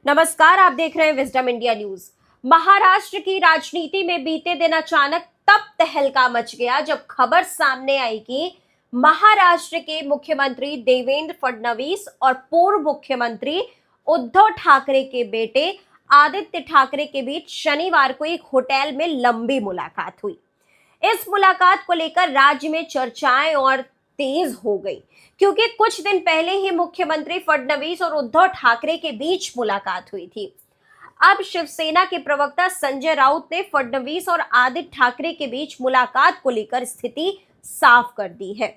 नमस्कार, आप देख रहे हैं विजडम इंडिया न्यूज। महाराष्ट्र की राजनीति में बीते दिन अचानक तब तहलका मच गया जब खबर सामने आई कि महाराष्ट्र के मुख्यमंत्री देवेंद्र फडणवीस और पूर्व मुख्यमंत्री उद्धव ठाकरे के बेटे आदित्य ठाकरे के बीच शनिवार को एक होटल में लंबी मुलाकात हुई। इस मुलाकात को लेकर राज्य में चर्चाएं और तेज हो गई, क्योंकि कुछ दिन पहले ही मुख्यमंत्री फडणवीस और उद्धव ठाकरे के बीच मुलाकात हुई थी। अब शिवसेना के प्रवक्ता संजय राउत ने फडणवीस और आदित्य ठाकरे के बीच मुलाकात को लेकर स्थिति साफ कर दी है।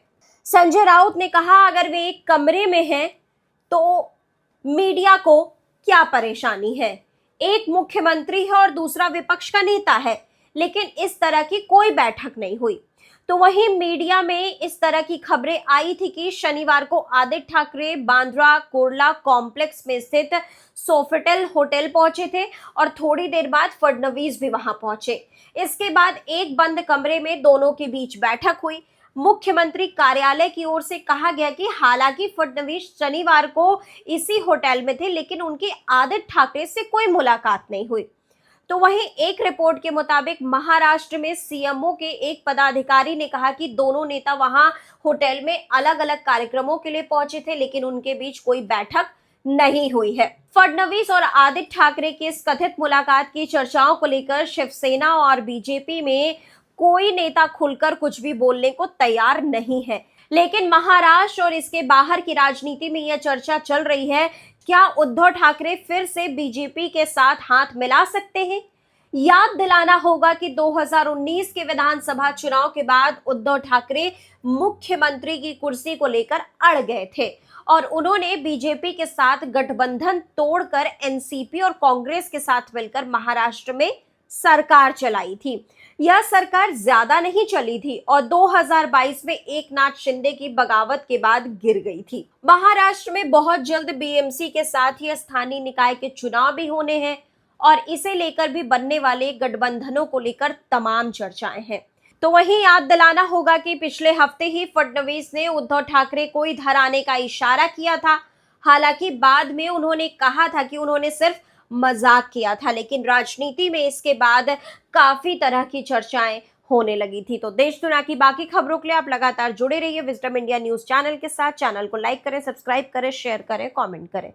संजय राउत ने कहा, अगर वे एक कमरे में हैं तो मीडिया को क्या परेशानी है? एक मुख्यमंत्री है और दूसरा विपक्ष का नेता है, लेकिन इस तरह की कोई बैठक नहीं हुई। तो वहीं मीडिया में इस तरह की खबरें आई थी कि शनिवार को आदित्य ठाकरे बांद्रा कुर्ला कॉम्प्लेक्स में स्थित सोफिटेल होटल पहुंचे थे और थोड़ी देर बाद फडणवीस भी वहां पहुंचे। इसके बाद एक बंद कमरे में दोनों के बीच बैठक हुई। मुख्यमंत्री कार्यालय की ओर से कहा गया कि हालांकि फडणवीस शनिवार को इसी होटल में थे, लेकिन उनकी आदित्य ठाकरे से कोई मुलाकात नहीं हुई। तो वहीं एक रिपोर्ट के मुताबिक महाराष्ट्र में सीएमओ के एक पदाधिकारी ने कहा कि दोनों नेता वहां होटल में अलग अलग कार्यक्रमों के लिए पहुंचे थे, लेकिन उनके बीच कोई बैठक नहीं हुई है। फडणवीस और आदित्य ठाकरे की इस कथित मुलाकात की चर्चाओं को लेकर शिवसेना और बीजेपी में कोई नेता खुलकर कुछ भी बोलने को तैयार नहीं है, लेकिन महाराष्ट्र और इसके बाहर की राजनीति में यह चर्चा चल रही है, क्या उद्धव ठाकरे फिर से बीजेपी के साथ हाथ मिला सकते हैं? याद दिलाना होगा कि 2019 के विधानसभा चुनाव के बाद उद्धव ठाकरे मुख्यमंत्री की कुर्सी को लेकर अड़ गए थे और उन्होंने बीजेपी के साथ गठबंधन तोड़कर एनसीपी और कांग्रेस के साथ मिलकर महाराष्ट्र में सरकार चलाई थी। यह सरकार ज्यादा नहीं चली थी और 2022 में एकनाथ शिंदे की बगावत के बाद गिर गई थी। महाराष्ट्र में बहुत जल्द बीएमसी के साथ ही स्थानीय निकाय के चुनाव भी होने हैं और इसे लेकर भी बनने वाले गठबंधनों को लेकर तमाम चर्चाएं हैं। तो वहीं याद दिलाना होगा कि पिछले हफ्ते ही फडणवीस ने उद्धव ठाकरे को इधर आने का इशारा किया था। हालांकि बाद में उन्होंने कहा था कि उन्होंने सिर्फ मजाक किया था, लेकिन राजनीति में इसके बाद काफी तरह की चर्चाएं होने लगी थी। तो देश दुनिया की बाकी खबरों के लिए आप लगातार जुड़े रहिए विजडम इंडिया न्यूज चैनल के साथ। चैनल को लाइक करें, सब्सक्राइब करें, शेयर करें, कमेंट करें।